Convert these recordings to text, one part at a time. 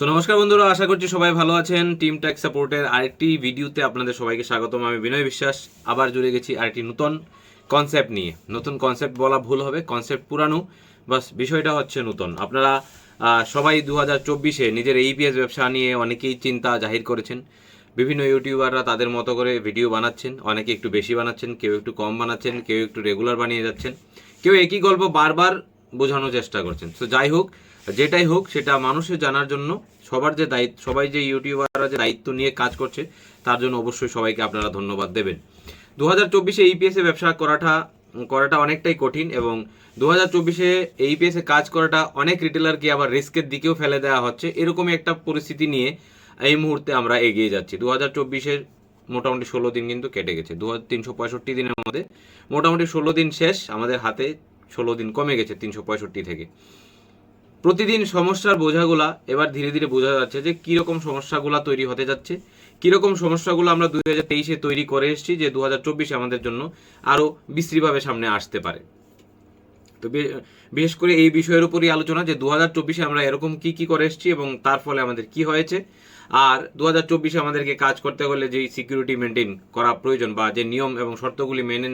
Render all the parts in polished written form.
নমস্কার বন্ধুরা, আশা করছি সবাই ভালো আছেন। টিম ট্যাক্স সাপোর্টের আরেকটি ভিডিওতে আপনাদের সবাইকে স্বাগতম। আমি বিনয় বিশ্বাস আবার জুড়ে গেছি আরেকটি নতুন কনসেপ্ট নিয়ে। নতুন কনসেপ্ট বলা ভুল হবে, কনসেপ্ট পুরানো, বাস বিষয়টা হচ্ছে নতুন। আপনারা সবাই 2024-এ নিজের ইপিএস ব্যবসা নিয়ে অনেকেই চিন্তা জাহির করেছেন। বিভিন্ন ইউটিউবাররা তাদের মতো করে ভিডিও বানাচ্ছেন, অনেকে একটু বেশি বানাচ্ছেন, কেউ একটু কম বানাচ্ছেন, কেউ একটু রেগুলার বানিয়ে যাচ্ছেন, কেউ একই গল্প বারবার বোঝানোর চেষ্টা করছেন। তো যাই হোক, যেটাই হোক, সেটা মানুষের জানার জন্য সবার যে দায়িত্ব, সবাই যে ইউটিউবাররা যে দায়িত্ব নিয়ে কাজ করছে তার জন্য অবশ্যই সবাইকে আপনারা ধন্যবাদ দেবেন। 2024-এ ইপিএসে ব্যবসা করাটা অনেকটাই কঠিন, এবং 2024-এ ইপিএসে কাজ করাটা অনেক রিটেলারকে আবার রিস্কের দিকেও ফেলে দেওয়া হচ্ছে। এরকমই একটা পরিস্থিতি নিয়ে এই মুহূর্তে আমরা এগিয়ে যাচ্ছি। 2024-এর মোটামুটি 16 দিন কিন্তু কেটে গেছে। 365 দিনের মধ্যে মোটামুটি 16 দিন শেষ, আমাদের হাতে 16 দিন কমে গেছে 365 থেকে। প্রতিদিন সমস্যার বোঝাগুলা এবার ধীরে ধীরে বোঝা যাচ্ছে যে কীরকম সমস্যাগুলা তৈরি হতে যাচ্ছে, কীরকম সমস্যাগুলো আমরা 2023-এ তৈরি করে এসেছি, যে 2024-এ আমাদের জন্য আরও বিশ্রীভাবে সামনে আসতে পারে। তো বিশেষ করে এই বিষয়ের উপরই আলোচনা, যে 2024-এ আমরা এরকম কি কি করে এসেছি এবং তার ফলে আমাদের কি হয়েছে, আর 2024-এ আমাদেরকে কাজ করতে হলে যেই সিকিউরিটি মেনটেন করা প্রয়োজন, বা যে নিয়ম এবং শর্তগুলি মেনে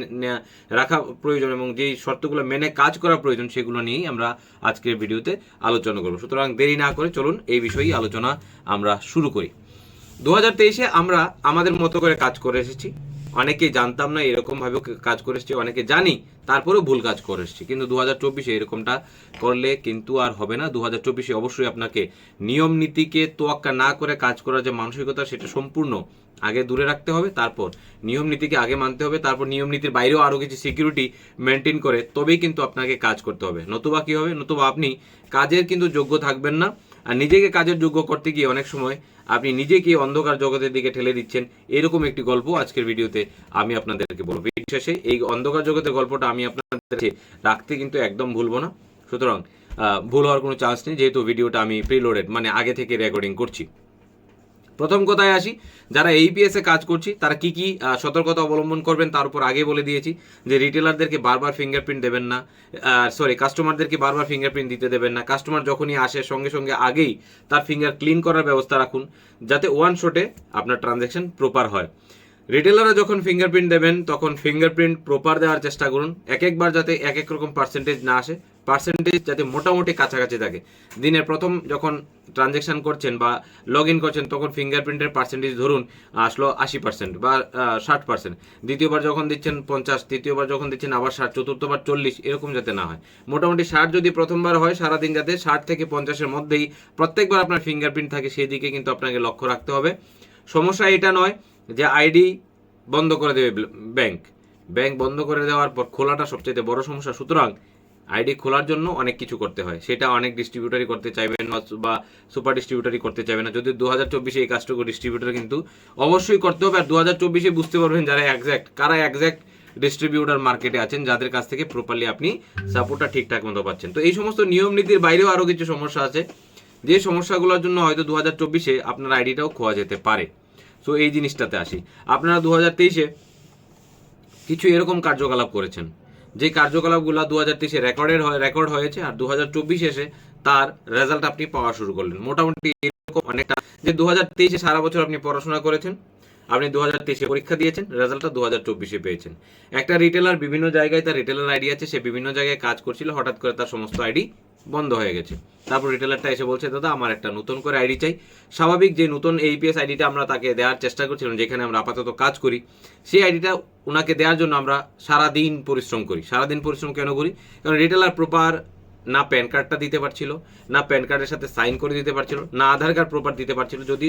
রাখা প্রয়োজন এবং যেই শর্তগুলো মেনে কাজ করা প্রয়োজন, সেগুলো নিয়েই আমরা আজকের ভিডিওতে আলোচনা করব। সুতরাং দেরি না করে চলুন এই বিষয়েই আলোচনা আমরা শুরু করি। 2023-এ আমরা আমাদের মতো করে কাজ করে এসেছি। অনেকে জানতাম না এরকমভাবে কাজ করে এসেছি, অনেকে জানি তারপরেও ভুল কাজ করে এসেছি। কিন্তু 2024-এ এরকমটা করলে কিন্তু আর হবে না। 2024-এ অবশ্যই আপনাকে নিয়ম নীতিকে তোয়াক্কা না করে কাজ করার যে মানসিকতা, সেটা সম্পূর্ণ আগে দূরে রাখতে হবে। তারপর নিয়ম নীতিকে আগে মানতে হবে, তারপর নিয়ম নীতির বাইরেও আরও কিছু সিকিউরিটি মেনটেন করে তবেই কিন্তু আপনাকে কাজ করতে হবে। নতুবা কী হবে, নতুবা আপনি কাজের কিন্তু যোগ্য থাকবেন না। আর নিজেকে কাজের যোগ্য করতে গিয়ে অনেক সময় আপনি নিজেকে অন্ধকার জগতের দিকে ঠেলে দিচ্ছেন। এরকম একটি গল্প আজকের ভিডিওতে আমি আপনাদেরকে বলবো। বিশেষে এই অন্ধকার জগতের গল্পটা আমি আপনাদেরকে রাখতে কিন্তু একদম ভুলবো না। সুতরাং ভুল হওয়ার কোনো চান্স নেই, যেহেতু ভিডিওটা আমি প্রিলোডেড, মানে আগে থেকে রেকর্ডিং করছি। প্রথম কথায় আসি, যারা এইপিএসে কাজ করছি তারা কি কি সতর্কতা অবলম্বন করবেন তার উপর আগে বলে দিয়েছি। যে রিটেলারদেরকে বারবার ফিঙ্গারপ্রিন্ট দেবেন না, কাস্টমারদেরকে বারবার ফিঙ্গারপ্রিন্ট দিতে দেবেন না। কাস্টমার যখনই আসে সঙ্গে সঙ্গে আগেই তার ফিঙ্গার ক্লিন করার ব্যবস্থা রাখুন, যাতে ওয়ান শটে আপনার ট্রানজ্যাকশন প্রপার হয়। রিটেলাররা যখন ফিঙ্গারপ্রিন্ট দেবেন তখন ফিঙ্গারপ্রিন্ট প্রপার দেওয়ার চেষ্টা করুন। একবার যাতে এক এক রকম পার্সেন্টেজ না আসে, পার্সেন্টেজ যাতে মোটামুটি কাছাকাছি থাকে। দিনের প্রথম যখন ট্রানজ্যাকশন করছেন বা লগ ইন করছেন, তখন ফিঙ্গারপ্রিন্টের পার্সেন্টেজ ধরুন আসলো 80% বা 60%। দ্বিতীয়বার যখন দিচ্ছেন 50, তৃতীয়বার যখন দিচ্ছেন আবার 60, চতুর্থবার 40, এরকম যাতে না হয়। মোটামুটি 60 যদি প্রথমবার হয়, সারাদিন যাতে 60 থেকে 50-এর মধ্যেই প্রত্যেকবার আপনার ফিঙ্গারপ্রিন্ট থাকে, সেই দিকে কিন্তু আপনাকে লক্ষ্য রাখতে হবে। সমস্যা এটা নয় যে আইডি বন্ধ করে দেবে ব্যাংক বন্ধ করে দেওয়ার পর খোলাটা সবচেয়ে বড় সমস্যা। সুতরাং আইডি খোলার জন্য অনেক কিছু করতে হয়, সেটা অনেক ডিস্ট্রিবিউটারই করতে চাইবেন না, বা সুপার ডিস্ট্রিবিউটারই করতে চাইবে না। যদি 2024-এ এই কাজটুকু ডিস্ট্রিবিউটার কিন্তু অবশ্যই করতে হবে। আর 2024-এ বুঝতে পারবেন কারা এক্স্যাক্ট ডিস্ট্রিবিউটার মার্কেটে আছেন, যাদের কাছ থেকে প্রপারলি আপনি সাপোর্টটা ঠিকঠাক মতো পাচ্ছেন। তো এই সমস্ত নিয়ম নীতির বাইরেও আরও কিছু সমস্যা আছে, যে সমস্যাগুলোর জন্য হয়তো 2024-এ আপনার আইডিটাও খোয়া যেতে পারে। সো এই জিনিসটাতে আসি। আপনারা 2023-এ কিছু এরকম কার্যকলাপ করেছেন, যে কার্যকলাপগুলো 2023-এ রেকর্ড হয়েছে, আর 2024 এসে তার রেজাল্ট আপনি পাওয়া শুরু করলেন। মোটামুটি এরকম অনেকটা, যে 2023-এ সারা বছর আপনি পড়াশোনা করেছেন, আপনি 2023-এ পরীক্ষা দিয়েছেন, রেজাল্টটা 2024-এ পেয়েছেন। একটা রিটেলার বিভিন্ন জায়গায় তার রিটেলার আইডি আছে, সে বিভিন্ন জায়গায় কাজ করছিল, হঠাৎ করে তার সমস্ত আইডি বন্ধ হয়ে গেছে। তারপর রিটেলারটা এসে বলছে, দাদা আমার একটা নতুন করে আইডি চাই। স্বাভাবিক যে নতুন এইপিএস আইডিটা আমরা তাকে দেওয়ার চেষ্টা করছিলাম, যেখানে আমরা আপাতত কাজ করি, সেই আইডিটা ওনাকে দেওয়ার জন্য আমরা সারাদিন পরিশ্রম করি। সারাদিন পরিশ্রম কেন করি? কারণ রিটেলার প্রপার না প্যান কার্ডটা দিতে পারছিল, না প্যান কার্ডের সাথে সাইন করে দিতে পারছিল, না আধার কার্ড প্রপার দিতে পারছিল। যেহেতু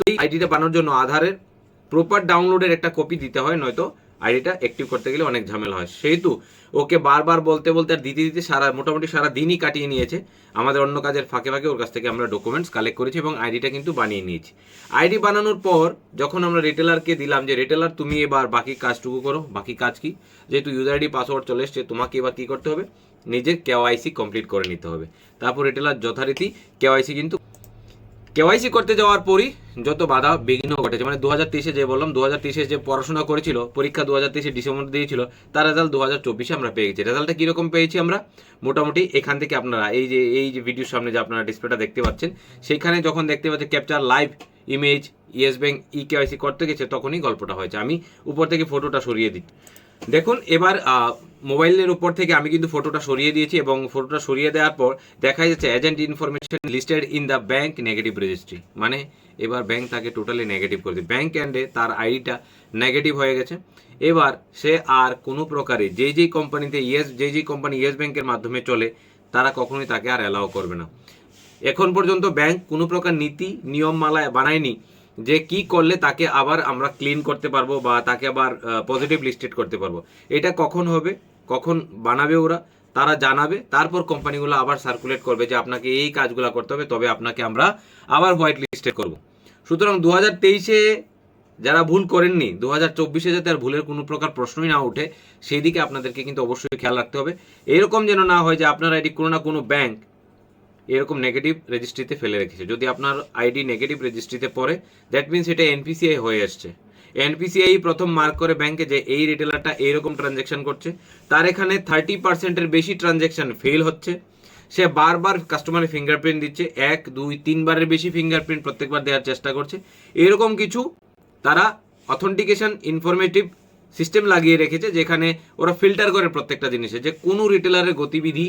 এই আইডিটা বানানোর জন্য আধারের প্রপার ডাউনলোডের একটা কপি দিতে হয়, নয়তো আইডিটা অ্যাক্টিভ করতে গেলে অনেক ঝামেলা হয়। সেহেতু ওকে বারবার বলতে আর দিতে মোটামুটি সারা দিনই কাটিয়ে নিয়েছে। আমাদের অন্য কাজের ফাঁকে ওর কাছ থেকে আমরা ডকুমেন্টস কালেক্ট করেছি এবং আইডিটা কিন্তু বানিয়ে নিয়েছি। আইডি বানানোর পর যখন আমরা রিটেলারকে দিলাম, যে রিটেলার তুমি এবার বাকি কাজটুকু করো। বাকি কাজ কি? যেহেতু ইউজার আইডি পাসওয়ার্ড চলে এসছে, তোমাকে এবার কি করতে হবে? নিজের কেওয়াইসি কমপ্লিট করে নিতে হবে। তারপর রিটেলার যথারীতি কেওয়াইসি কিন্তু কেওয়াইসি করতে যাওয়ার পরই যত বাধা বিঘ্ন ঘটেছে, মানে 2023-এ যে বললাম 2023-এ যে পড়াশোনা করেছিল, পরীক্ষা 2023-এ ডিসেম্বর দিয়েছিল, তার রেজাল্ট 2024-এ আমরা পেয়ে গেছি। রেজাল্টটা কীরকম পেয়েছি আমরা? মোটামুটি এখান থেকে আপনারা এই যে ভিডিওর সামনে যে আপনারা ডিসপ্লেটা দেখতে পাচ্ছেন, সেইখানে যখন দেখতে পাচ্ছেন capture live image yes bank KYC করতে গেছে, তখনই গল্পটা হয়েছে। আমি উপর থেকে ফটোটা সরিয়ে দিই, দেখুন এবার মোবাইলের উপর থেকে আমি কিন্তু ফটোটা সরিয়ে দিয়েছি, এবং ফটোটা সরিয়ে দেওয়ার পর দেখা যাচ্ছে agent information listed in the bank negative registry, মানে এবার ব্যাংক তাকে টোটালি নেগেটিভ করে দিচ্ছে, ব্যাংক অ্যান্ডে তার আইডিটা নেগেটিভ হয়ে গেছে। এবার সে আর কোনো প্রকারে যেই কোম্পানিতে যেই কোম্পানি ইয়েস ব্যাংকের মাধ্যমে চলে, তারা কখনোই তাকে আর অ্যালাউ করবে না। এখন পর্যন্ত ব্যাংক কোনো প্রকার নীতি নিয়মমালা বানায়নি যে কি করলে তাকে আবার আমরা ক্লিন করতে পারবো বা তাকে আবার পজিটিভ লিস্টেড করতে পারবো। এটা কখন হবে, কখন বানাবে ওরা, তারা জানাবে, তারপর কোম্পানিগুলো আবার সার্কুলেট করবে যে আপনাকে এই কাজগুলো করতে হবে, তবে আপনাকে আমরা আবার হোয়াইট লিস্টেড করব। সুতরাং 2023-এ যারা ভুল করেননি, 2024-এ যাতে আর ভুলের কোনো প্রকার প্রশ্নই না ওঠে, সেই দিকে আপনাদেরকে কিন্তু অবশ্যই খেয়াল রাখতে হবে। এরকম যেন না হয় যে আপনার আইডি কোনো না কোনো ব্যাংক এরকম নেগেটিভ রেজিস্ট্রিতে ফেলে রেখেছে। যদি আপনার আইডি নেগেটিভ রেজিস্ট্রিতে পড়ে, দ্যাট মিনস এটা এনপিসিআই হয়ে আসছে। এনপিসিআই প্রথম মার্ক করে ব্যাংকে যে এই রিটেলারটা এইরকম ট্রানজ্যাকশন করছে, তার এখানে 30%-এর বেশি ট্রানজ্যাকশন ফেল হচ্ছে, সে বারবার কাস্টমারের ফিঙ্গারপ্রিন্ট দিচ্ছে, 1, 2, 3 বারের বেশি ফিঙ্গারপ্রিন্ট প্রত্যেকবার দেওয়ার চেষ্টা করছে। এরকম কিছু তারা অথেন্টিকেশন ইনফরমেটিভ সিস্টেম লাগিয়ে রেখেছে, যেখানে ওরা ফিল্টার করে প্রত্যেকটা জিনিসে যে কোনো রিটেলারের গতিবিধি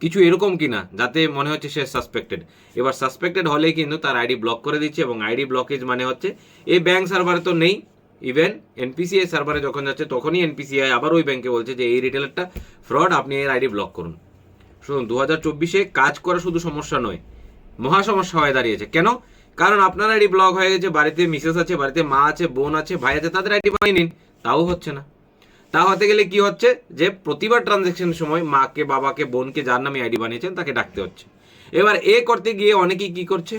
কিছু এরকম কিনা যাতে মনে হচ্ছে সে সাসপেক্টেড। এবার সাসপেক্টেড হলে কিন্তু তার আইডি ব্লক করে দিচ্ছে, এবং আইডি ব্লকেজ মানে হচ্ছে এই ব্যাংক সার্ভারে তো নেই, ইভেন এনপিসিআই সার্ভারে যখন যাচ্ছে তখনই এনপিসিআই আবার ওই ব্যাংকে বলছে যে এই রিটেলারটা ফ্রড, আপনি এর আইডি ব্লক করুন। শুনুন, 2024-এ কাজ করা শুধু সমস্যা নয়, মহা সমস্যা হয়ে দাঁড়িয়েছে। কেন? কারণ আপনার আইডি ব্লক হয়ে গেছে, বাড়িতে মিসেস আছে, বাড়িতে মা আছে, বোন আছে, ভাই আছে, তাদের আইডি বানিয়ে নিন, তাও হচ্ছে না। তা হতে গেলে কি হচ্ছে যে প্রতিবার ট্রানজ্যাকশনের সময় মাকে, বাবাকে, বোনকে যার নামে আইডি বানিয়েছেন তাকে ডাকতে হচ্ছে। এবার করতে গিয়ে অনেকেই কি করছে,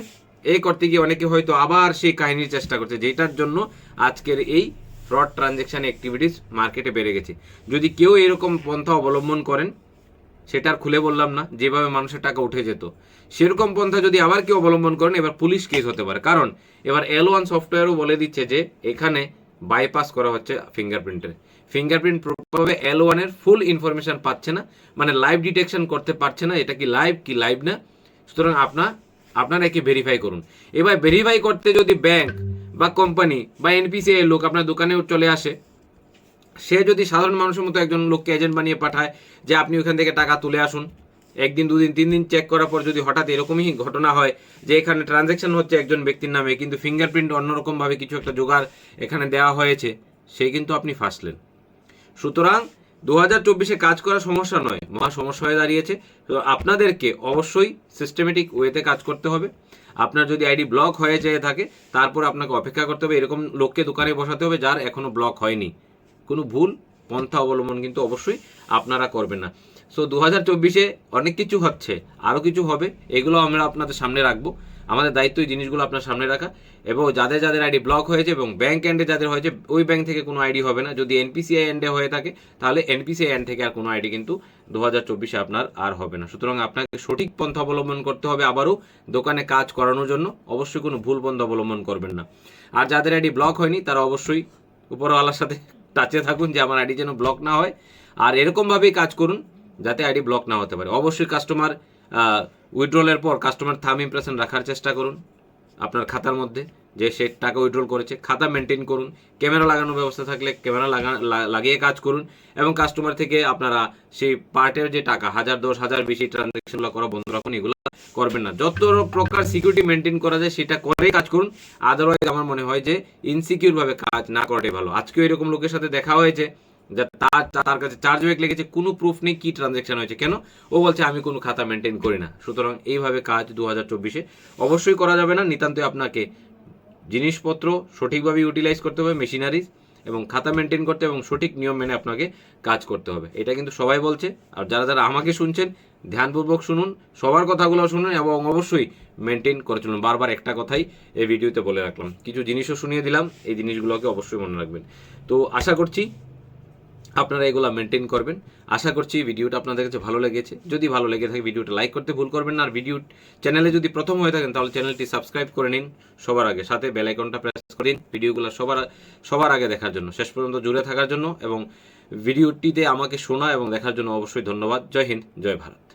করতে গিয়ে অনেকে হয়তো আবার সেই কাহিনীর চেষ্টা করছে, যেটার জন্য আজকের এই ফ্রড ট্রানজ্যাকশন অ্যাক্টিভিটিস মার্কেটে বেড়ে গেছে। যদি কেউ এরকম পন্থা অবলম্বন করেন, সেটার খুলে বললাম না, যেভাবে মানুষের টাকা উঠে যেত, সেরকম পন্থা যদি আবার কেউ অবলম্বন করেন, এবার পুলিশ কেস হতে পারে। কারণ এবার L1 সফটওয়্যারও বলে দিচ্ছে যে এখানে বাইপাস করা হচ্ছে ফিঙ্গারপ্রিন্ট প্রপারভাবে L1-এর ফুল ইনফরমেশন পাচ্ছে না, মানে লাইভ ডিটেকশন করতে পারছে না এটা কি লাইভ না। সুতরাং আপনারা একে ভেরিফাই করুন। এবার ভেরিফাই করতে যদি ব্যাংক বা কোম্পানি বা এনপিসিআই লোক আপনার দোকানেও চলে আসে, সে যদি সাধারণ মানুষের মতো একজন লোককে এজেন্ট বানিয়ে পাঠায় যে আপনি ওখান থেকে টাকা তুলে আসুন, 1 দিন 2 দিন 3 দিন চেক করার পর যদি হঠাৎ এরকমই ঘটনা হয় যে এখানে ট্রানজ্যাকশন হচ্ছে একজন ব্যক্তির নামে, কিন্তু ফিঙ্গারপ্রিন্ট অন্যরকমভাবে কিছু একটা জোগাড় এখানে দেওয়া হয়েছে, সে কিন্তু আপনি ফাঁসলেন। সুতরাং 2024-এ কাজ করা সমস্যা নয়, মহা সমস্যা হয়ে দাঁড়িয়েছে। তো আপনাদেরকে অবশ্যই সিস্টেমেটিক ওয়েতে কাজ করতে হবে। আপনার যদি আইডি ব্লক হয়ে যেয়ে থাকে, তারপর আপনাকে অপেক্ষা করতে হবে, এরকম লোককে দোকানে বসাতে হবে যার এখনো ব্লক হয়নি। কোনো ভুল পন্থা অবলম্বন কিন্তু অবশ্যই আপনারা করবেন না। সো 2024-এ অনেক কিছু হচ্ছে, আরও কিছু হবে, এগুলো আমরা আপনাদের সামনে রাখবো। আমাদের দায়িত্ব এই জিনিসগুলো আপনার সামনে রাখা, এবং যাদের আইডি ব্লক হয়েছে এবং ব্যাংক এন্ডে যাদের হয়েছে, ওই ব্যাংক থেকে কোনো আইডি হবে না। যদি এনপিসিআই এন্ডে হয়ে থাকে, তাহলে এনপিসিআই এন্ড থেকে আর কোনো আইডি কিন্তু 2024-এ আপনার আর হবে না। সুতরাং আপনাকে সঠিক পন্থা অবলম্বন করতে হবে আবারও দোকানে কাজ করানোর জন্য। অবশ্যই কোনো ভুল পন্থা অবলম্বন করবেন না। আর যাদের আইডি ব্লক হয়নি, তারা অবশ্যই উপরওয়ালার সাথে টাচে থাকুন যে আমার আইডি যেন ব্লক না হয়, আর এরকমভাবেই কাজ করুন যাতে আইডি ব্লক না হতে পারে। অবশ্যই কাস্টমার উইথড্রলের পর কাস্টমার থাম ইমপ্রেশন রাখার চেষ্টা করুন আপনার খাতার মধ্যে, যে সে টাকা উইথড্রল করেছে। খাতা মেনটেন করুন, ক্যামেরা লাগানোর ব্যবস্থা থাকলে ক্যামেরা লাগিয়ে কাজ করুন, এবং কাস্টমার থেকে আপনারা সেই পার্টের যে টাকা 1000, 10,000 বেশি ট্রানজ্যাকশনগুলো করা বন্ধ রাখুন। এগুলো করবেন না। যত প্রকার সিকিউরিটি মেনটেন করা যায় সেটা করেই কাজ করুন। আদারওয়াইজ আমার মনে হয় যে ইনসিকিউরভাবে কাজ না করাটাই ভালো। আজকেও এরকম লোকের সাথে দেখা হয়েছে যে তার কাছে চার্জ ব্যাক লেগেছে, কোনো প্রুফ নেই কি ট্রানজ্যাকশন হয়েছে, কেন? ও বলছে আমি কোনো খাতা মেনটেন করি না। সুতরাং এইভাবে কাজ 2024-এ অবশ্যই করা যাবে না। নিতান্তই আপনাকে জিনিসপত্র সঠিকভাবে ইউটিলাইজ করতে হবে, মেশিনারিজ, এবং খাতা মেনটেন করতে এবং সঠিক নিয়ম মেনে আপনাকে কাজ করতে হবে। এটা কিন্তু সবাই বলছে। আর যারা আমাকে শুনছেন, ধ্যানপূর্বক শুনুন, সবার কথাগুলো শুনুন, এবং অবশ্যই মেনটেন করে চলুন। বারবার একটা কথাই এই ভিডিওতে বলে রাখলাম, কিছু জিনিসও শুনিয়ে দিলাম, এই জিনিসগুলোকে অবশ্যই মনে রাখবেন। তো আশা করছি আপনারা এগুলো মেনটেন করবেন। আশা করছি ভিডিওটা আপনাদের কাছে ভালো লেগেছে। যদি ভালো লেগে থাকে ভিডিওটা লাইক করতে ভুল করবেন না। আর চ্যানেলে যদি প্রথম হয়ে থাকেন তাহলে চ্যানেলটি সাবস্ক্রাইব করে নিন সবার আগে, সাথে বেল আইকনটা প্রেস করে দিন ভিডিওগুলো সবার আগে দেখার জন্য, শেষ পর্যন্ত জুড়ে থাকার জন্য, এবং ভিডিওটিতে আমাকে শোনা এবং দেখার জন্য অবশ্যই ধন্যবাদ। জয় হিন্দ, জয় ভারত।